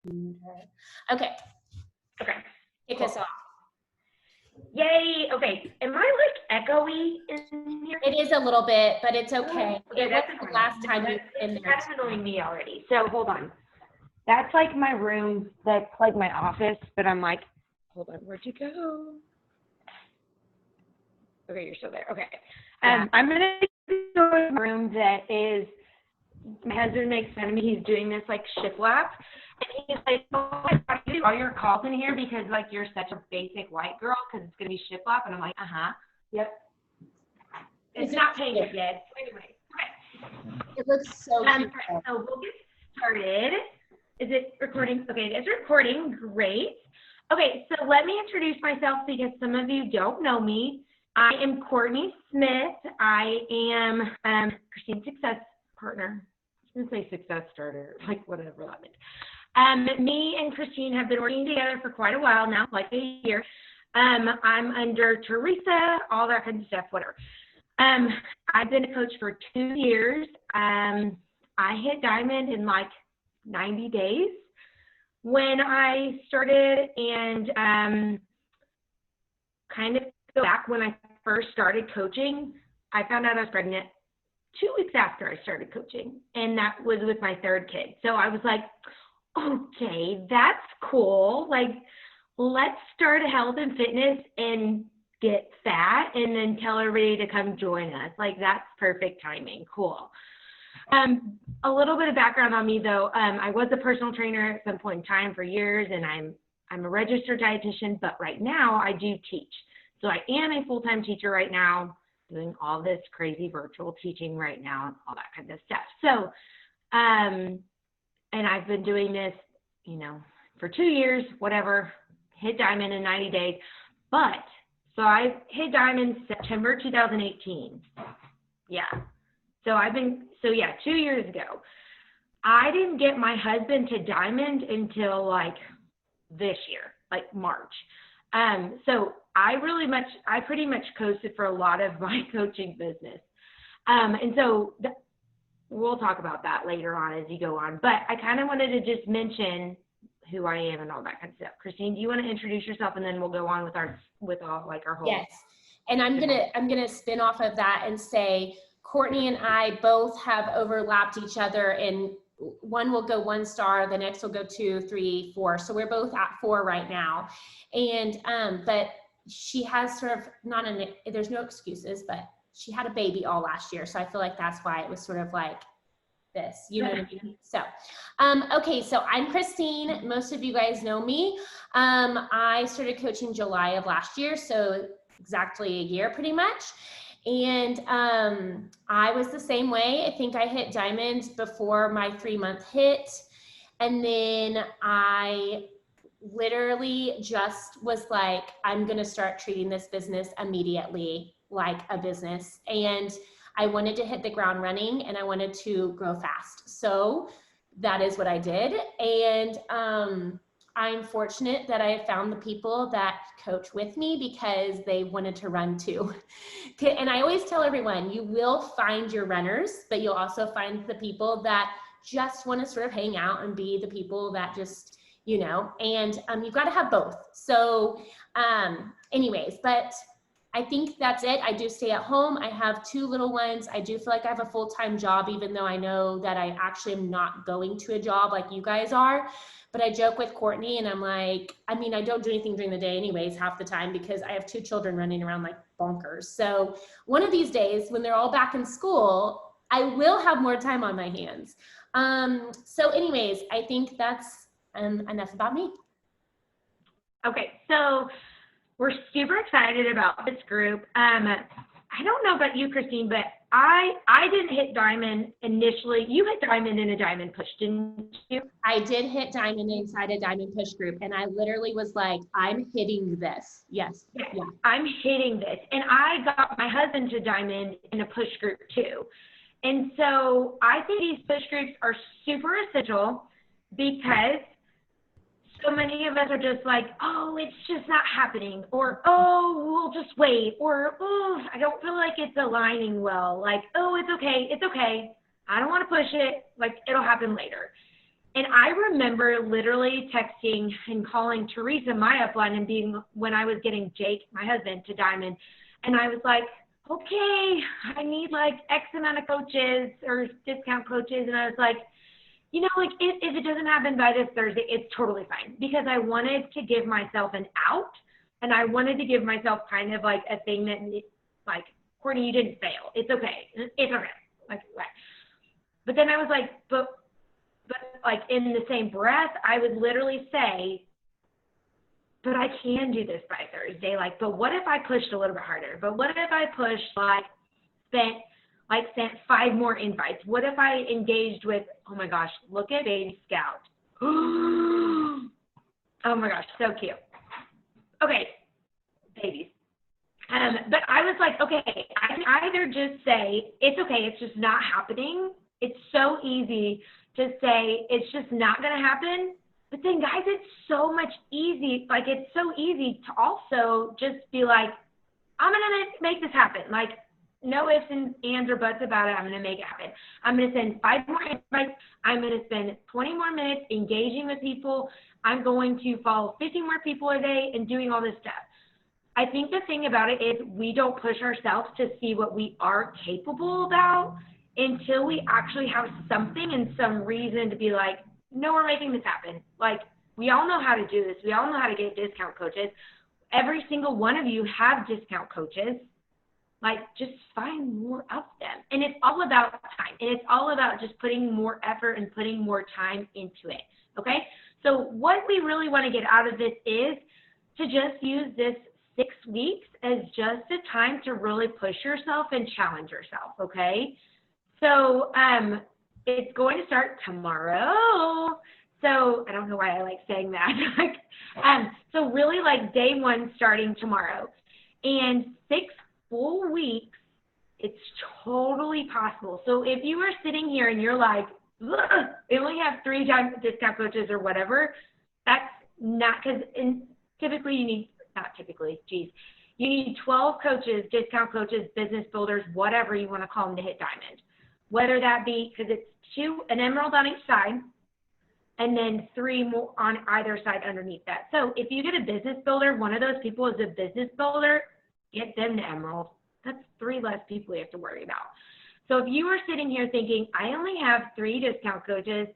Okay, Okay. kick us off. Yay. Okay. Am I like echoey in here? It is a little bit, but it's okay. Okay, It that's wasn't the fine. last time you It's were in there. kind of annoying me already. So hold on. That's like my room. That's like my office. But I'm like, hold on. Where'd you go? Okay, you're still there. Okay. I'm gonna go to my room that is. My husband makes fun of me. He's doing this like shiplap, and he's like, "Oh, you do all your calls in here because like you're such a basic white girl because it's gonna be shiplap." And I'm like, yep. It's not paying it yet. Anyway, okay. It looks so cute. So we'll get started. Is it recording? Okay, it is recording. Great. Okay, so let me introduce myself because some of you don't know me. I am Courtney Smith. I am Christine's success partner. I was going to say success starter, like whatever that meant. Me and Christine have been working together for quite a while now, like a year. I'm under Teresa, all that kind of stuff, whatever. I've been a coach for 2 years. I hit diamond in like 90 days when I started, and kind of go back when I first started coaching, I found out I was pregnant 2 weeks after I started coaching, and that was with my 3rd kid. So I was like, okay, that's cool. Like, let's start a health and fitness and get fat and then tell everybody to come join us. Like, that's perfect timing. Cool. A little bit of background on me though. I was a personal trainer at some point in time for years, and I'm a registered dietitian, but right now I do teach. So I am a full-time teacher right now, doing all this crazy virtual teaching right now and all that kind of stuff. So, and I've been doing this, for 2 years, whatever, hit diamond in 90 days. But, so I hit diamond September 2018. Yeah. So 2 years ago. I didn't get my husband to diamond until like this year, like March. So I pretty much coasted for a lot of my coaching business. And so we'll talk about that later on as you go on. But I kind of wanted to just mention who I am and all that kind of stuff. Christine, do you want to introduce yourself, and then we'll go on with our whole. Yes. And I'm gonna spin off of that and say Courtney and I both have overlapped each other, and one will go 1 star, the next will go 2, 3, 4. So we're both at 4 right now. And but she has sort of there's no excuses, but she had a baby all last year. So I feel like that's why it was sort of like this, you know what I mean? So, okay, so I'm Christine. Most of you guys know me. I started coaching July of last year, so exactly a year pretty much. And I was the same way. I think I hit diamond before my 3-month hit. And then I literally just was like, I'm going to start treating this business immediately like a business. And I wanted to hit the ground running, and I wanted to grow fast. So that is what I did. And I'm fortunate that I found the people that coach with me because they wanted to run too. And I always tell everyone, you will find your runners, but you'll also find the people that just want to sort of hang out and be the people that just, and you've got to have both. So anyways, but I think that's it. I do stay at home. I have 2 little ones. I do feel like I have a full-time job, even though I know that I actually am not going to a job like you guys are. But I joke with Courtney, and I'm like, I don't do anything during the day anyways, half the time, because I have 2 children running around like bonkers. So one of these days when they're all back in school, I will have more time on my hands. So anyways, I think that's enough about me. Okay, so we're super excited about this group. I don't know about you, Christine, but I didn't hit diamond initially. You hit diamond in a diamond push, didn't you? I did hit diamond inside a diamond push group, and I literally was like, I'm hitting this. Yes. Yeah. I'm hitting this. And I got my husband to diamond in a push group too. And so I think these push groups are super essential because so many of us are just like, oh, it's just not happening, or, oh, we'll just wait, or, oh, I don't feel like it's aligning well, like, oh, it's okay, I don't want to push it, like, it'll happen later. And I remember literally texting and calling Teresa, my upline, and being, when I was getting Jake, my husband, to Diamond, and I was like, okay, I need like X amount of coaches or discount coaches. And I was like, you know, like if it doesn't happen by this Thursday, it's totally fine, because I wanted to give myself an out, and I wanted to give myself kind of like a thing that, like, Courtney, you didn't fail. It's okay. It's okay. Like, what? But then I was like, but like in the same breath, I would literally say, but I can do this by Thursday. Like, but what if I pushed a little bit harder? But what if I pushed, sent 5 more invites? What if I engaged with, oh my gosh, look at Baby Scout. Oh my gosh, so cute. Okay, babies. But I was like, okay, I can either just say, it's okay, it's just not happening. It's so easy to say, it's just not going to happen. But then, guys, it's so much easy. Like, it's so easy to also just be like, I'm going to make this happen. Like, no ifs and ands or buts about it. I'm going to make it happen. I'm going to send 5 more invites. I'm going to spend 20 more minutes engaging with people. I'm going to follow 50 more people a day and doing all this stuff. I think the thing about it is we don't push ourselves to see what we are capable about until we actually have something and some reason to be like, no, we're making this happen. Like, we all know how to do this. We all know how to get discount coaches. Every single one of you have discount coaches. Like, just find more of them. And it's all about time. And it's all about just putting more effort and putting more time into it, okay? So what we really want to get out of this is to just use this 6 weeks as just a time to really push yourself and challenge yourself, okay? So it's going to start tomorrow. So I don't know why I like saying that. So really, like, day 1 starting tomorrow. And 6 full weeks, it's totally possible. So if you are sitting here and you're like, they only have 3 discount coaches or whatever, that's not, because typically you need, not typically, geez, you need 12 coaches, discount coaches, business builders, whatever you want to call them, to hit Diamond. Whether that be, because it's 2, an emerald on each side, and then 3 more on either side underneath that. So if you get a business builder, one of those people is a business builder, get them to emerald. That's 3 less people you have to worry about. So if you are sitting here thinking, I only have 3 discount coaches,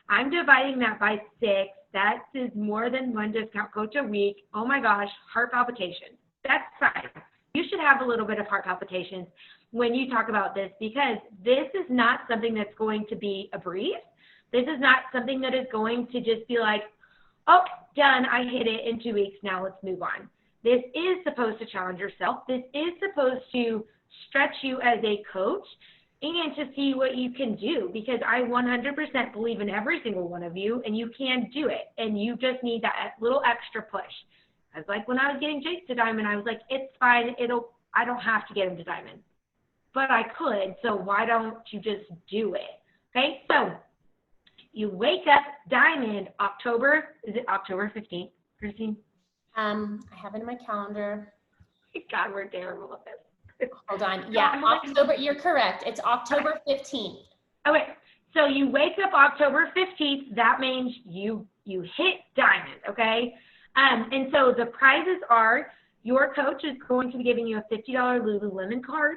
I'm dividing that by 6, that is more than 1 discount coach a week. Oh my gosh, heart palpitations. That's fine. You should have a little bit of heart palpitations when you talk about this, because this is not something that's going to be a breeze. This is not something that is going to just be like, oh, done, I hit it in 2 weeks, now let's move on. This is supposed to challenge yourself. This is supposed to stretch you as a coach and to see what you can do, because I 100% believe in every single one of you, and you can do it, and you just need that little extra push. I was like, when I was getting Jake to Diamond, I was like, it's fine, I don't have to get him to Diamond, but I could, so why don't you just do it? Okay, so you wake up Diamond October, is it October 15th, Christine? I have it in my calendar. God, we're terrible at this. Hold on. Yeah, October, you're correct. It's October 15th. Okay, so you wake up October 15th. That means you hit Diamond, okay? And so the prizes are, your coach is going to be giving you a $50 Lululemon card.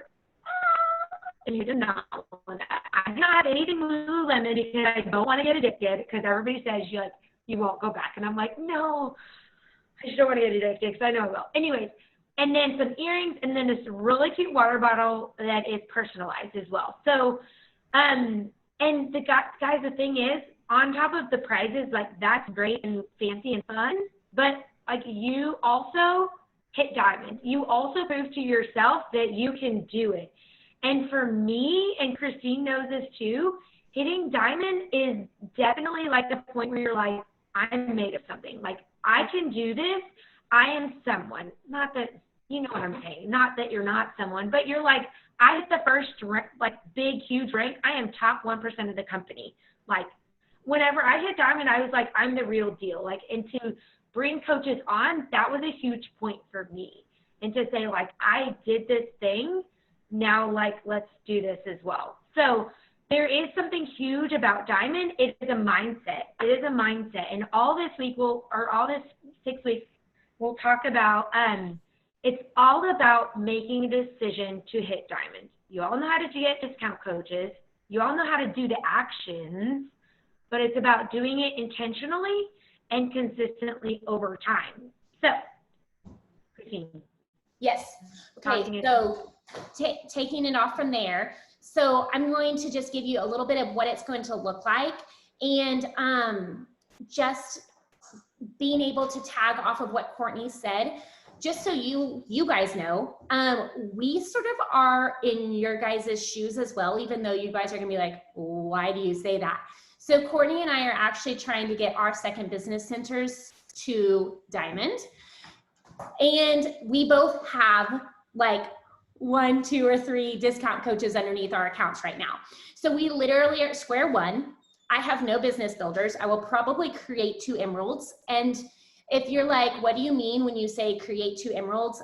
And you do not want that. I do not have anything Lululemon because I don't want to get addicted, because everybody says you won't go back. And I'm like, no, I just don't want to get addicted, because I know I will. Anyways, and then some earrings, and then this really cute water bottle that is personalized as well. So, and the guys, the thing is, on top of the prizes, like, that's great and fancy and fun, but like, you also hit Diamond. You also prove to yourself that you can do it. And for me, and Christine knows this too, hitting Diamond is definitely like the point where you're like, I'm made of something. Like, I can do this. I am someone. Not that, you know what I'm saying. Not that you're not someone, but you're like, I hit the first, like, big, huge rank. I am top 1% of the company. Like, whenever I hit Diamond, I was like, I'm the real deal. Like, and to bring coaches on, that was a huge point for me. And to say, like, I did this thing. Now, like, let's do this as well. So there is something huge about Diamond. It is a mindset. It is a mindset. And all this 6 weeks, we'll talk about, it's all about making a decision to hit Diamond. You all know how to get discount coaches. You all know how to do the actions, but it's about doing it intentionally and consistently over time. So, Christine. Yes. Okay, so taking it off from there. So I'm going to just give you a little bit of what it's going to look like, and just being able to tag off of what Courtney said, just so you guys know, we sort of are in your guys' shoes as well, even though you guys are gonna be like, why do you say that? So Courtney and I are actually trying to get our second business centers to Diamond. And we both have like 1, 2, or 3 discount coaches underneath our accounts right now. So we literally are at square one. I have no business builders. I will probably create 2 emeralds. And if you're like, what do you mean when you say create 2 emeralds?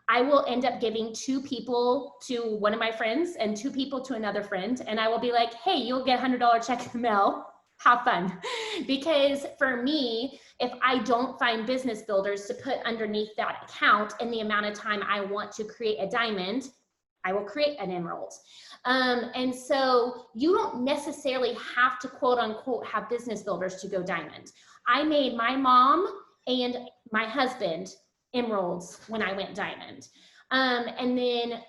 I will end up giving 2 people to one of my friends and 2 people to another friend. And I will be like, hey, you'll get $100 check in the mail. Have fun. Because for me, if I don't find business builders to put underneath that account in the amount of time I want to create a diamond, I will create an emerald. And so you don't necessarily have to quote unquote have business builders to go diamond. I made my mom and my husband emeralds when I went diamond. And then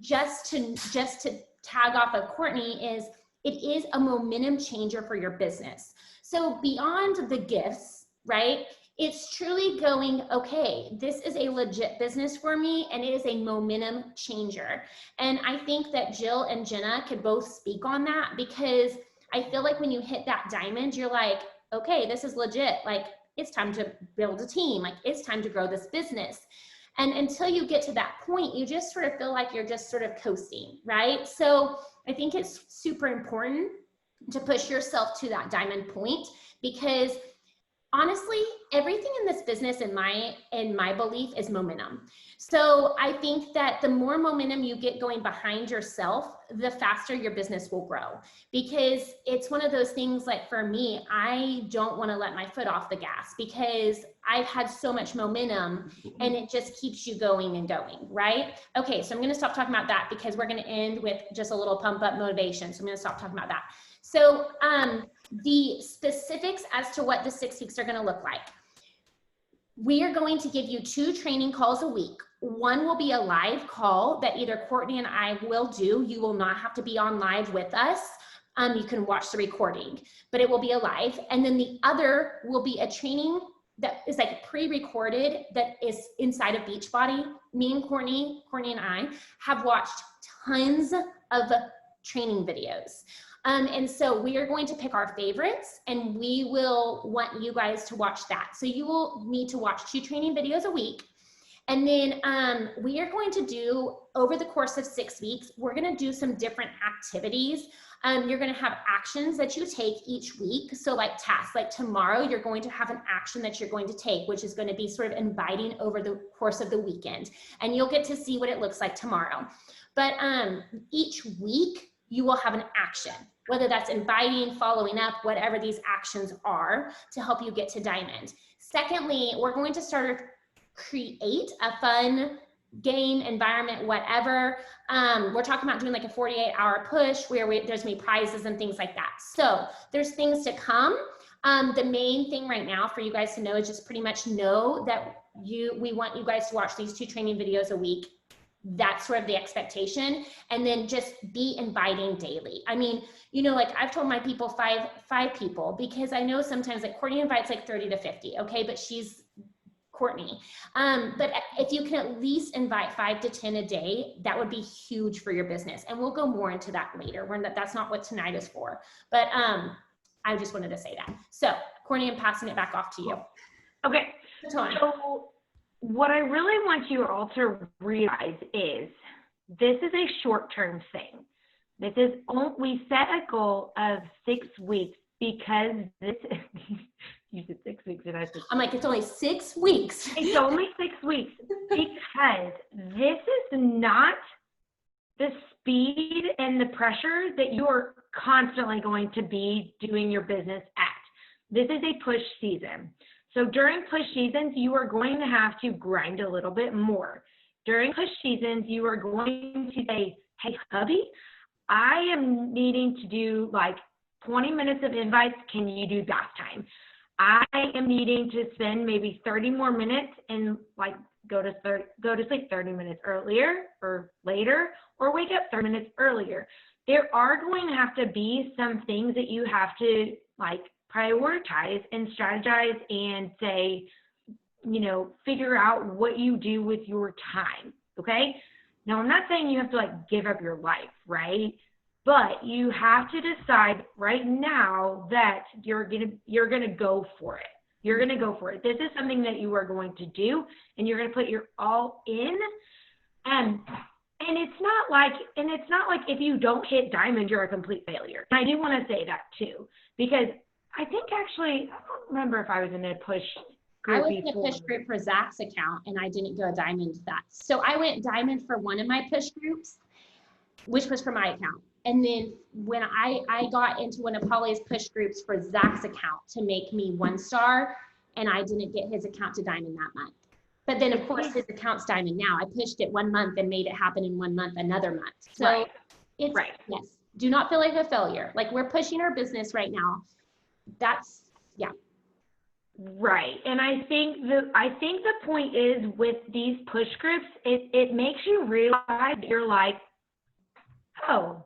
just to tag off of Courtney is, it is a momentum changer for your business. So beyond the gifts, right? It's truly going, okay, this is a legit business for me, and it is a momentum changer. And I think that Jill and Jenna could both speak on that, because I feel like when you hit that diamond, you're like, okay, this is legit. Like, it's time to build a team. Like, it's time to grow this business. And until you get to that point, you just sort of feel like you're just sort of coasting, right? So I think it's super important to push yourself to that diamond point, because honestly, everything in this business, in my belief, is momentum. So I think that the more momentum you get going behind yourself, the faster your business will grow. Because it's one of those things, like for me, I don't want to let my foot off the gas, because I've had so much momentum and it just keeps you going and going, right? Okay, so I'm going to stop talking about that, because we're going to end with just a little pump up motivation. So I'm going to stop talking about that. So the specifics as to what the 6 weeks are going to look like. We are going to give you 2 training calls a week. One will be a live call that either Courtney and I will do. You will not have to be on live with us. You can watch the recording, but it will be a live. And then the other will be a training that is like pre-recorded, that is inside of Beachbody. Me and Courtney and I have watched tons of training videos. And so we are going to pick our favorites, and we will want you guys to watch that. So you will need to watch 2 training videos a week. And then we are going to do, over the course of 6 weeks, we're going to do some different activities. You're going to have actions that you take each week. So like tasks, like tomorrow, you're going to have an action that you're going to take, which is going to be sort of inviting over the course of the weekend. And you'll get to see what it looks like tomorrow. But each week, you will have an action, whether that's inviting, following up, whatever these actions are, to help you get to diamond. Secondly, we're going to start to create a fun game, environment, whatever. We're talking about doing like a 48-hour push where there's gonna be prizes and things like that. So there's things to come. The main thing right now for you guys to know is just pretty much know that we want you guys to watch these 2 training videos a week. That's sort of the expectation. And then just be inviting daily. I mean, you know, like I've told my people five people, because I know sometimes like Courtney invites like 30 to 50. Okay. But she's Courtney. But if you can at least invite 5 to 10 a day, that would be huge for your business. And we'll go more into that later. That's not what tonight is for, but I just wanted to say that. So Courtney, I'm passing it back off to you. Okay. So what I really want you all to realize is this is a short-term thing. We set a goal of 6 weeks, because this you said 6 weeks and I said I'm like, it's only 6 weeks. It's only 6 weeks, because this is not the speed and the pressure that you are constantly going to be doing your business at. This is a push season. So during push seasons, you are going to have to grind a little bit more. During push seasons, you are going to say, hey, hubby, I am needing to do like 20 minutes of invites. Can you do bath time? I am needing to spend maybe 30 more minutes and like go to sleep 30 minutes earlier or later, or wake up 30 minutes earlier. There are going to have to be some things that you have to like prioritize and strategize and say, you know, figure out what you do with your time. Okay. Now, I'm not saying you have to like give up your life, right? But you have to decide right now that you're gonna go for it. You're gonna go for it. This is something that you are going to do, and you're gonna put your all in. And it's not like if you don't hit diamond, you're a complete failure. And I do want to say that too, because I think actually I don't remember if I was in a push group I was in a before. push group for Zach's account, and I didn't go diamond that. So I went diamond for one of my push groups, which was for my account. And then when I got into one of Polly's push groups for Zach's account to make me 1 star, and I didn't get his account to diamond that month. But then of course his account's diamond now. I pushed it 1 month and made it happen in 1 month, another month. So Right. it's, Right. yes, do not feel like a failure. Like, we're pushing our business right now. That's, yeah. Right. And I think the point is with these push groups, it makes you realize you're like, oh,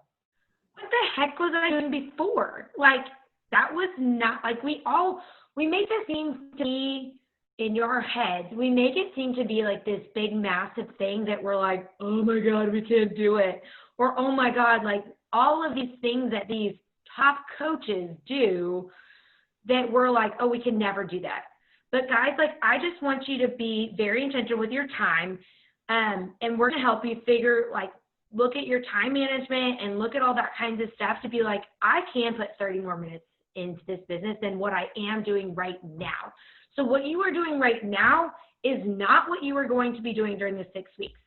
what the heck was I doing before? Like, that was not, like, we make this seem to be in your heads. We make it seem to be like this big, massive thing that we're like, oh my God, we can't do it. Or, oh my God, like all of these things that these top coaches do that we're like, oh, we can never do that. But guys, like, I just want you to be very intentional with your time. And we're going to help you look at your time management and look at all that kinds of stuff to be like, I can put 30 more minutes into this business than what I am doing right now. So what you are doing right now is not what you are going to be doing during the 6 weeks.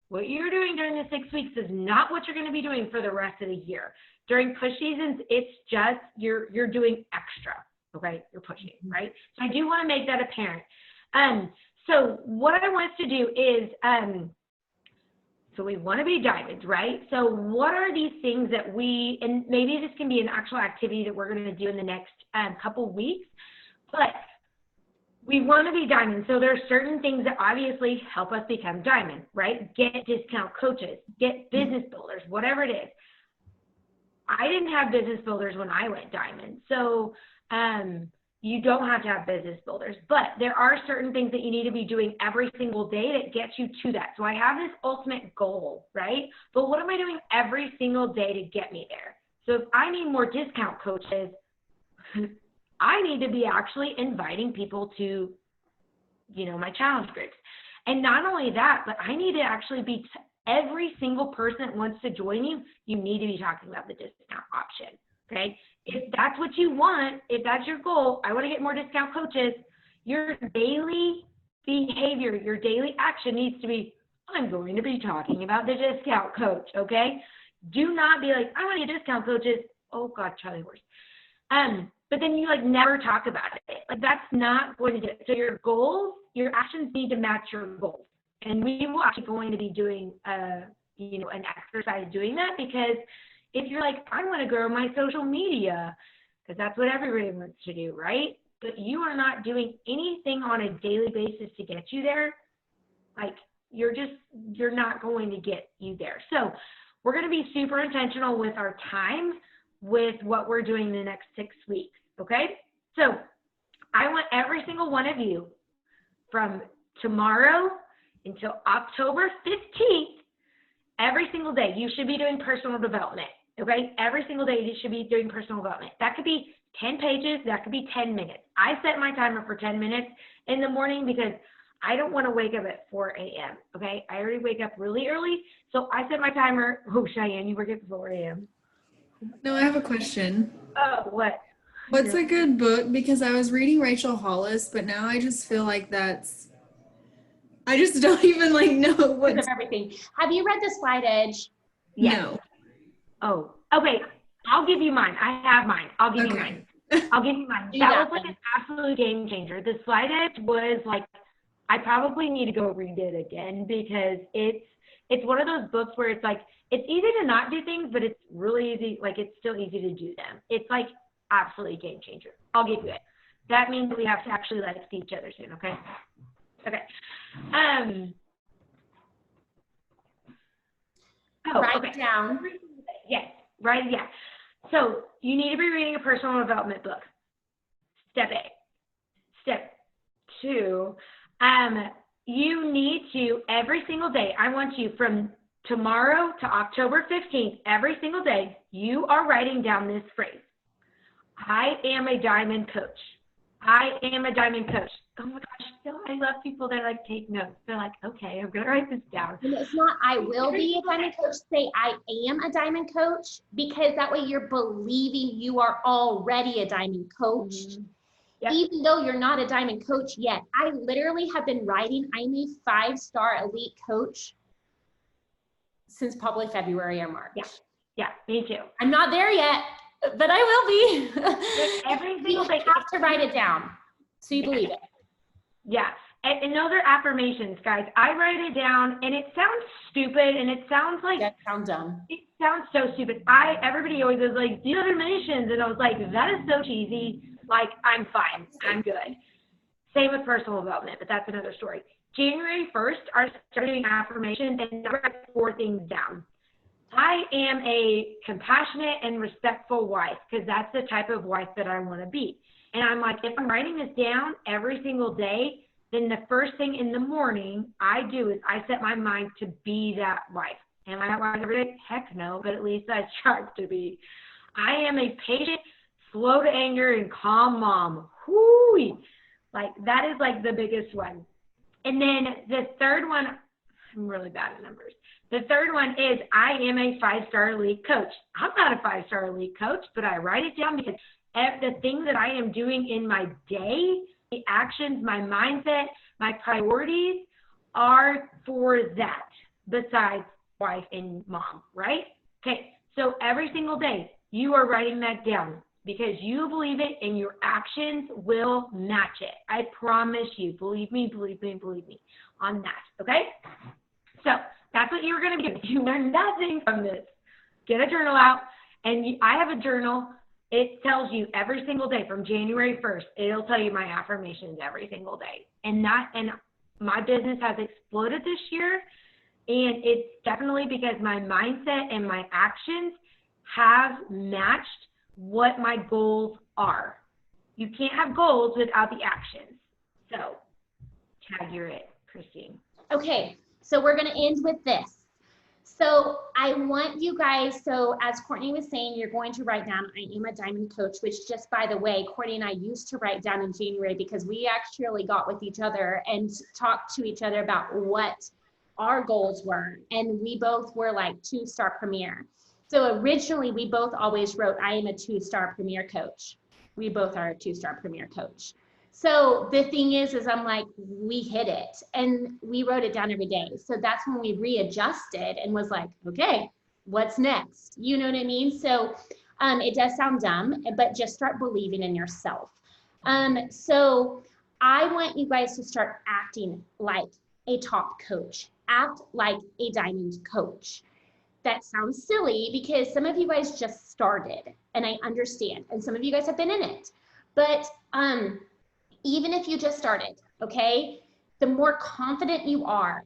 What you're doing during the 6 weeks is not what you're going to be doing for the rest of the year. During push seasons, it's just you're doing extra, okay? You're pushing, right? So I do want to make that apparent. So what I want us to do is, so we want to be diamonds, right? So what are these things that and maybe this can be an actual activity that we're going to do in the next couple weeks, but we want to be diamond. So there are certain things that obviously help us become diamond, right? Get discount coaches, get business builders, whatever it is. I didn't have business builders when I went diamond. So you don't have to have business builders, but there are certain things that you need to be doing every single day that gets you to that. So I have this ultimate goal, right? But what am I doing every single day to get me there? So if I need more discount coaches, I need to be actually inviting people to, my challenge groups. And not only that, but I need to actually be every single person that wants to join you, you need to be talking about the discount option, okay? If that's what you want, if that's your goal, I want to get more discount coaches, your daily behavior, your daily action needs to be, I'm going to be talking about the discount coach, okay? Do not be like, I want to get discount coaches. Oh God, Charlie horse. But then you never talk about it. That's not going to do it. So your goals, your actions need to match your goals. And we will actually going to be doing, an exercise doing that, because if you're like, I want to grow my social media, because that's what everybody wants to do, right? But you are not doing anything on a daily basis to get you there, you're not going to get you there. So we're going to be super intentional with our time, with what we're doing in the next 6 weeks, okay? So I want every single one of you from tomorrow until October 15th, every single day, you should be doing personal development, okay? Every single day, you should be doing personal development. That could be 10 pages, that could be 10 minutes. I set my timer for 10 minutes in the morning because I don't want to wake up at 4 a.m., okay? I already wake up really early, so I set my timer. Oh, Cheyenne, you work at 4 a.m. No, I have a question. Oh, what? What's a good book? Because I was reading Rachel Hollis, but now I just feel like I just don't even know what. Of everything. Have you read The Slight Edge? Yes. No. Oh, okay. I'll give you mine. I have mine. I'll give you Okay. mine. I'll give you mine. Do That that was like then. an absolute game changer. The slide edge was like, I probably need to go read it again because it's one of those books where it's like, it's easy to not do things, but it's really easy. Like, it's still easy to do them. It's like absolutely game changer. I'll give you it. That means we have to actually like see each other soon. Okay. Okay. Write Okay. down. Yes. Right. Yeah. So you need to be reading a personal development book. Step A. Step 2, you need to every single day. I want you from tomorrow to October 15th, every single day, you are writing down this phrase. I am a diamond coach. I am a diamond coach. Oh my gosh, no, I love people that like take notes. They're like, okay, I'm gonna write this down. And it's not I will be a diamond coach, say I am a diamond coach, because that way you're believing you are already a diamond coach. Yep. Even though you're not a diamond coach yet. I literally have been writing I'm a 5-star elite coach since probably February or March. Yeah, me too. I'm not there yet, but I will be. Every You single day. have to write it down so you believe it. Yeah, and those are affirmations, guys. I write it down, and it sounds stupid, and it sounds like That sounds dumb. it sounds so stupid. Everybody always is like, do you have affirmations? And I was like, that is so cheesy. Like, I'm fine. I'm good. Same with personal development, but that's another story. January 1st, I started doing affirmations, and I wrote 4 things down. I am a compassionate and respectful wife, because that's the type of wife that I want to be. And I'm like, if I'm writing this down every single day, then the first thing in the morning I do is I set my mind to be that wife. Am I that wife every day? Heck no, but at least I strive to be. I am a patient, slow to anger, and calm mom. Whoo! Like, that is like the biggest one. And then the third one, I'm really bad at numbers. The third one is I am a 5-star elite coach. I'm not a 5-star elite coach, but I write it down because the things that I am doing in my day, the actions, my mindset, my priorities are for that, besides wife and mom, right? Okay, so every single day you are writing that down because you believe it and your actions will match it. I promise you. Believe me, believe me, believe me on that, okay? So that's what you're going to do. You learn nothing from this. Get a journal out, and I have a journal. It tells you every single day from January 1st, it'll tell you my affirmations every single day. And my business has exploded this year, and it's definitely because my mindset and my actions have matched what my goals are. You can't have goals without the actions. So, tag you're it, Christine. Okay, so we're going to end with this. So I want you guys, so as Courtney was saying, you're going to write down, I am a diamond coach, which just by the way, Courtney and I used to write down in January because we actually got with each other and talked to each other about what our goals were. And we both were like 2-star premier. So originally we both always wrote, I am a 2-star premier coach. We both are a 2-star premier coach. So the thing is I'm like, we hit it and we wrote it down every day. So that's when we readjusted and was like, okay, what's next? You know what I mean? So it does sound dumb, but just start believing in yourself. So I want you guys to start acting like a top coach, act like a diamond coach. That sounds silly because some of you guys just started and I understand. And some of you guys have been in it, but even if you just started, okay, the more confident you are,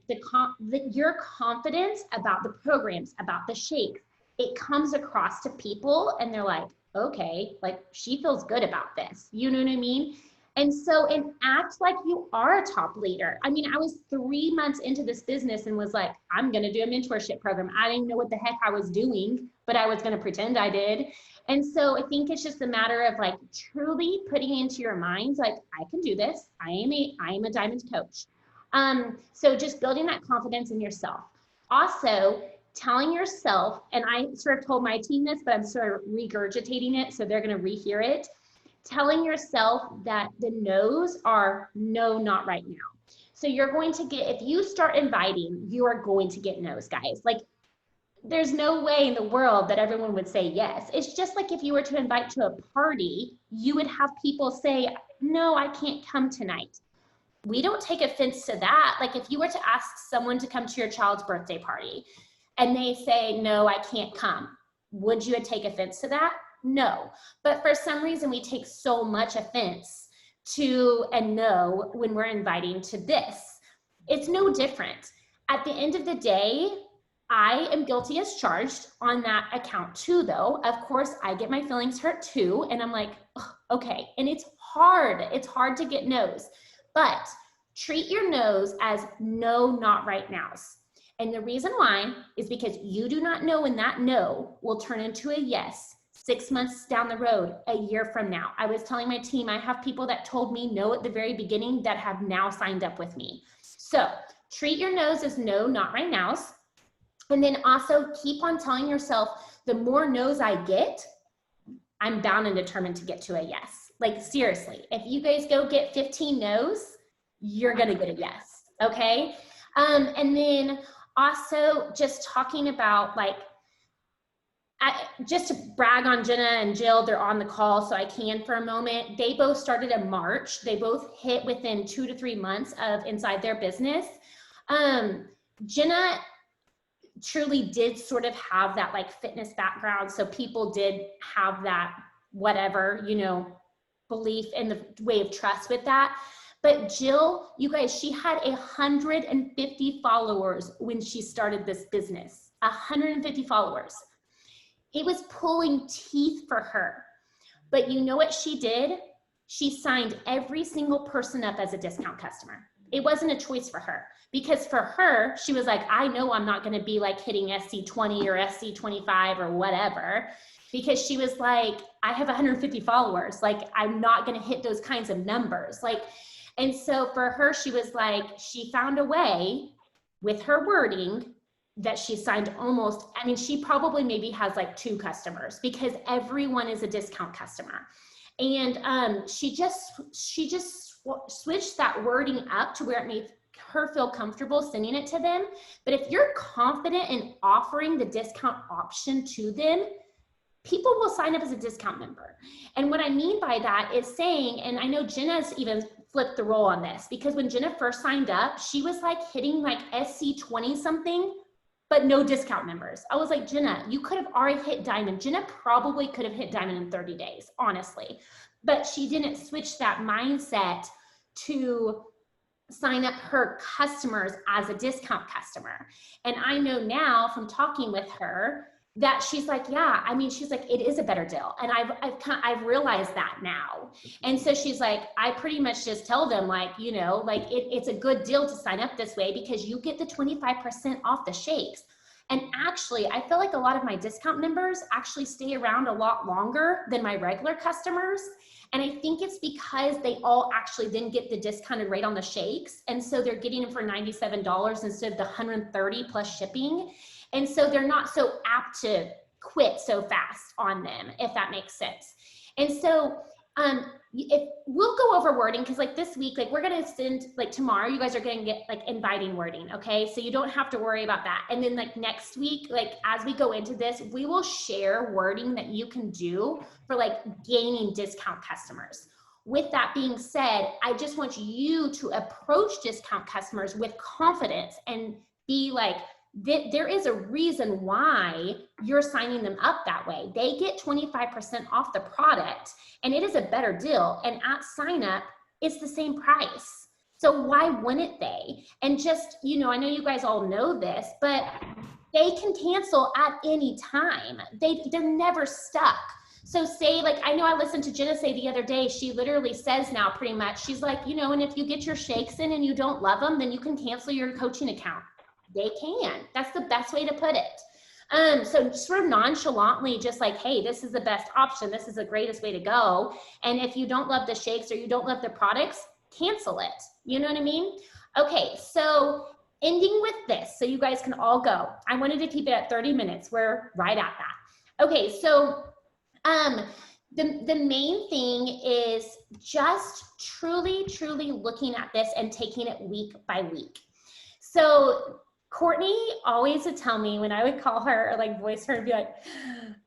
your confidence about the programs, about the shakes, it comes across to people and they're like, okay, like she feels good about this. You know what I mean? And act like you are a top leader. I mean, I was 3 months into this business and was like, I'm going to do a mentorship program. I didn't know what the heck I was doing, but I was going to pretend I did. And so I think it's just a matter of like truly putting into your minds, like, I can do this. I am a diamond coach. So just building that confidence in yourself. Also telling yourself, and I sort of told my team this, but I'm sort of regurgitating it. So they're going to rehear it. Telling yourself that the no's are no, not right now. So you're going to get, if you start inviting, you are going to get no's, guys. Like there's no way in the world that everyone would say yes. It's just like if you were to invite to a party, you would have people say, no, I can't come tonight. We don't take offense to that. Like if you were to ask someone to come to your child's birthday party and they say, no, I can't come, would you take offense to that? No. But for some reason, we take so much offense to a no when we're inviting to this. It's no different. At the end of the day, I am guilty as charged on that account too, though. Of course, I get my feelings hurt too. And I'm like, okay. And it's hard. It's hard to get no's. But treat your no's as no, not right nows. And the reason why is because you do not know when that no will turn into a yes 6 months down the road, a year from now. I was telling my team, I have people that told me no at the very beginning that have now signed up with me. So treat your no's as no, not right nows. And then also keep on telling yourself, the more no's I get, I'm bound and determined to get to a yes. Like seriously, if you guys go get 15 no's, you're gonna get a yes, okay? And then also just talking about like, just to brag on Jenna and Jill, they're on the call so I can for a moment. They both started in March. They both hit within 2 to 3 months of inside their business. Jenna truly did sort of have that like fitness background. So people did have that whatever, you know, belief in the way of trust with that. But Jill, you guys, she had 150 followers when she started this business, 150 followers. It was pulling teeth for her. But you know what she did? She signed every single person up as a discount customer. It wasn't a choice for her, because for her, she was like, I know I'm not going to be like hitting SC20 or SC25 or whatever, because she was like, I have 150 followers. Like, I'm not going to hit those kinds of numbers. Like, and so for her, she was like, she found a way with her wording that she signed almost, I mean, she probably maybe has like 2 customers because everyone is a discount customer. And she just switched that wording up to where it made her feel comfortable sending it to them. But if you're confident in offering the discount option to them, people will sign up as a discount member. And what I mean by that is saying, and I know Jenna's even flipped the role on this, because when Jenna first signed up, she was like hitting like SC20 something, but no discount members. I was like, Jenna, you could have already hit diamond. Jenna probably could have hit diamond in 30 days, honestly. But she didn't switch that mindset to sign up her customers as a discount customer. And I know now from talking with her that she's like, yeah, I mean, she's like, it is a better deal. And I've realized that now. And so she's like, I pretty much just tell them like, you know, like it's a good deal to sign up this way because you get the 25% off the shakes. And actually, I feel like a lot of my discount members actually stay around a lot longer than my regular customers. And I think it's because they all actually then get the discounted rate on the shakes. And so they're getting them for $97 instead of the $130 plus shipping. And so they're not so apt to quit so fast on them, if that makes sense. And so if we'll go over wording, because like this week, like we're going to send, like tomorrow, you guys are going to get like inviting wording. Okay. So you don't have to worry about that. And then like next week, like as we go into this, we will share wording that you can do for like gaining discount customers. With that being said, I just want you to approach discount customers with confidence and be like, there is a reason why you're signing them up that way. They get 25% off the product and it is a better deal. And at sign up, it's the same price. So why wouldn't they? And just, you know, I know you guys all know this, but they can cancel at any time. They're never stuck. So say, like, I know I listened to Jenna say the other day, she literally says now pretty much, she's like, you know, and if you get your shakes in and you don't love them, then you can cancel your coaching account. They can. That's the best way to put it. So sort of nonchalantly, just like, hey, this is the best option. This is the greatest way to go. And if you don't love the shakes or you don't love the products, cancel it. You know what I mean? Okay, so ending with this, so you guys can all go. I wanted to keep it at 30 minutes. We're right at that. Okay, so the main thing is just truly looking at this and taking it week by week. So Courtney always would tell me when I would call her or like voice her and be like,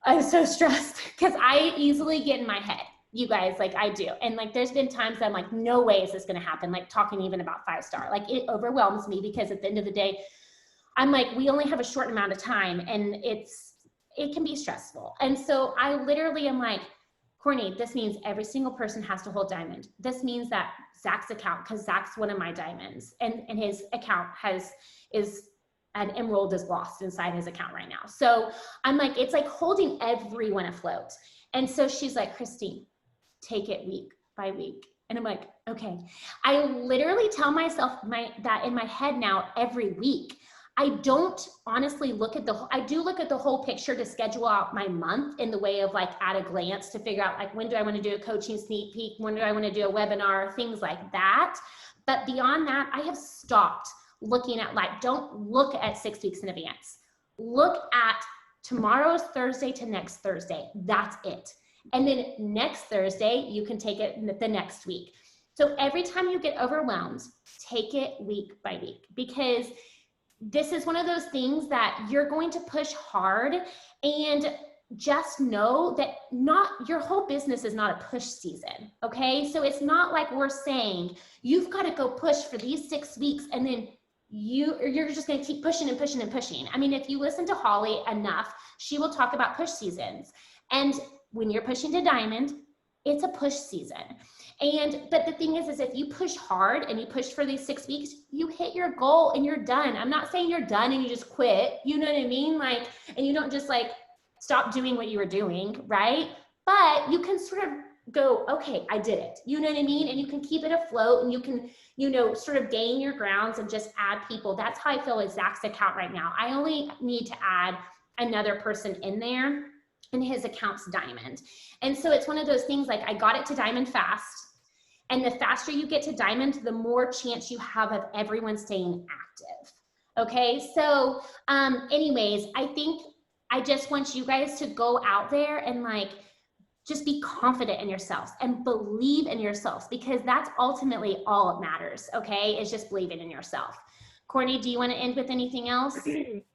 I'm so stressed because I easily get in my head, you guys, like I do. And like, there's been times that I'm like, no way is this going to happen. Like talking even about 5-star, like it overwhelms me because at the end of the day, I'm like, we only have a short amount of time and it can be stressful. And so I literally am like, Courtney, this means every single person has to hold diamond. This means that Zach's account, because Zach's one of my diamonds, and his account is an emerald is lost inside his account right now. So I'm like, it's like holding everyone afloat. And so she's like, Christine, take it week by week. And I'm like, okay. I literally tell myself that in my head now every week. I don't honestly look at I do look at the whole picture to schedule out my month in the way of like at a glance to figure out like, when do I want to do a coaching sneak peek? When do I want to do a webinar? Things like that. But beyond that, I have stopped looking at like, don't look at 6 weeks in advance. Look at tomorrow's Thursday to next Thursday. That's it. And then next Thursday, you can take it the next week. So every time you get overwhelmed, take it week by week, because this is one of those things that you're going to push hard, and just know that not your whole business is not a push season. Okay. So it's not like we're saying you've got to go push for these 6 weeks and then you're just going to keep pushing and pushing and pushing. I mean, if you listen to Holly enough, she will talk about push seasons. And when you're pushing to diamond, it's a push season. But the thing is if you push hard and you push for these 6 weeks, you hit your goal and you're done. I'm not saying you're done and you just quit, you know what I mean? Like, and you don't just like stop doing what you were doing, right? But you can sort of go, okay, I did it. You know what I mean? And you can keep it afloat and you can, sort of gain your grounds and just add people. That's how I feel with Zach's account right now. I only need to add another person in there and his account's diamond. And so it's one of those things like I got it to diamond fast. And the faster you get to diamond, the more chance you have of everyone staying active. Okay, so anyways, I think I just want you guys to go out there and like, just be confident in yourselves and believe in yourselves, because that's ultimately all that matters, okay, is just believing in yourself. Courtney, do you want to end with anything else?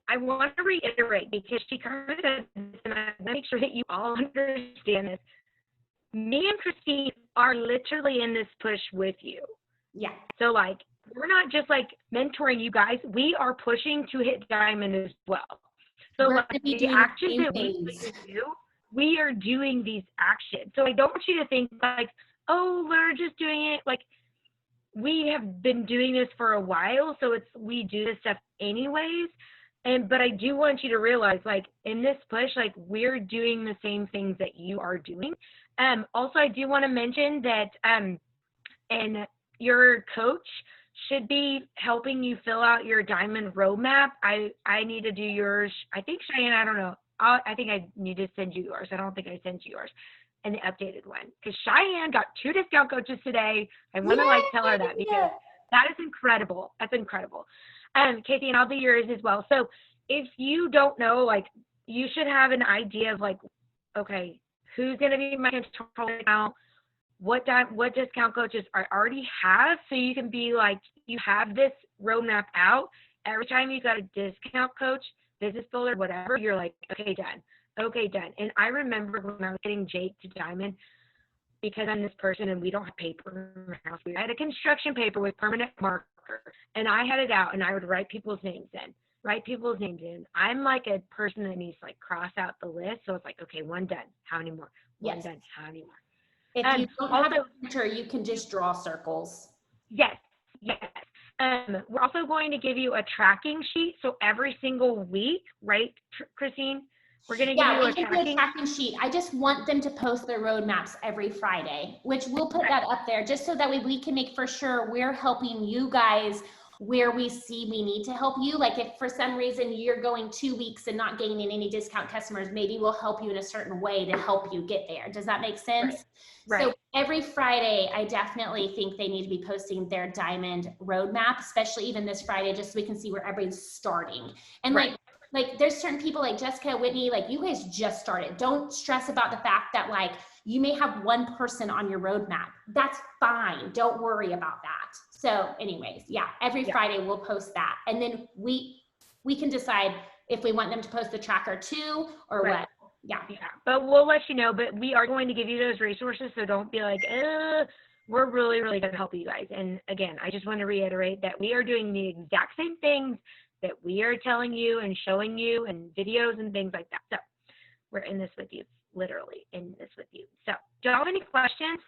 I want to reiterate, because she kind of said this, and I want to make sure that you all understand this. Me and Christine are literally in this push with you. Yeah. So like, we're not just like mentoring you guys. We are pushing to hit diamond as well. So We're like gonna be the doing actions the that same we things. do, we are doing these actions. So I don't want you to think like, oh, we're just doing it. Like, we have been doing this for a while, so we do this stuff anyways. But I do want you to realize, like, in this push, like, we're doing the same things that you are doing. Also, I do want to mention that and your coach should be helping you fill out your diamond roadmap. I need to do yours. I think Cheyenne, I don't know. I think I need to send you yours. I don't think I sent you yours. And the updated one, because Cheyenne got 2 discount coaches today. I want to like tell her that, because that is incredible. That's incredible. Casey, and I'll do yours as well. So if you don't know, like, you should have an idea of like, okay, who's going to be my control account? What discount coaches I already have, so you can be like, you have this roadmap out. Every time you got a discount coach, business builder, whatever, you're like, okay, done. Okay, done. And I remember when I was getting Jake to diamond, because I'm this person and we don't have paper in our house. We had a construction paper with permanent marker, and I had it out and I would write people's names in. I'm like a person that needs to like cross out the list. So it's like, okay, 1 done. How many more? One done. How many more? If you don't have a printer, you can just draw circles. Yes. We're also going to give you a tracking sheet. So every single week, right, Christine? We're going to give you a tracking sheet. I just want them to post their roadmaps every Friday, which we'll put that up there just so that we can make for sure we're helping you guys where we see we need to help you. Like if for some reason you're going 2 weeks and not gaining any discount customers, maybe we'll help you in a certain way to help you get there. Does that make sense? Right. So every Friday, I definitely think they need to be posting their diamond roadmap, especially even this Friday, just so we can see where everybody's starting. And like there's certain people like Jessica, Whitney, like you guys just started. Don't stress about the fact that like you may have 1 person on your roadmap. That's fine. Don't worry about that. So anyways, every Friday we'll post that. And then we can decide if we want them to post the tracker too or Right. what. Yeah. Yeah, but we'll let you know. But we are going to give you those resources, so don't be like, we're really, really going to help you guys. And again, I just want to reiterate that we are doing the exact same things that we are telling you and showing you and videos and things like that. So we're in this with you, literally in this with you. So do you have any questions?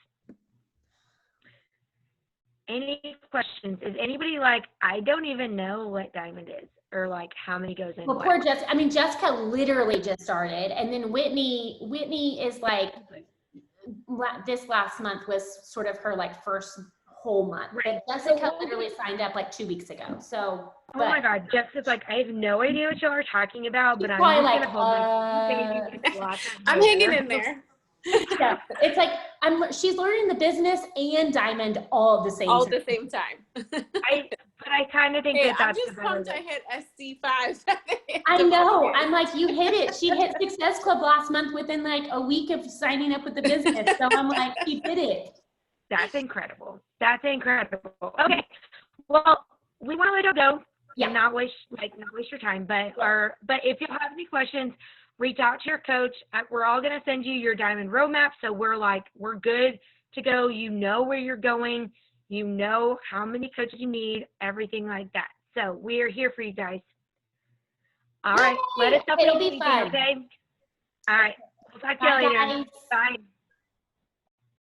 Any questions? Is anybody like, I don't even know what diamond is, or like how many goes in Well, what? poor Jessica. I mean, Jessica literally just started, and then Whitney is like, this last month was sort of her like first whole month. Right. But Jessica literally signed up like 2 weeks ago. So, Oh my God, Jessica's like, I have no idea what y'all are talking about, but She's I'm probably just like, gonna hold my baby lots of I'm hair. hanging in there. yeah, it's like she's learning the business and diamond all at the same All time. at the same time. But I kind of think Hey, that I'm that's just the better pumped I way. hit SC5. I know. I'm like, you hit it. She hit Success Club last month within like a week of signing up with the business. So I'm like, she did it. That's incredible. That's incredible. Okay, well, we want to let you go Yeah. and not waste your time. But if you have any questions, reach out to your coach. We're all gonna send you your diamond roadmap, so we're good to go. You know where you're going. You know how many coaches you need, everything like that. So we are here for you guys. All right, let us know if It'll you be need anything, fun. okay? All right, we'll talk to you Bye, later. guys. Bye.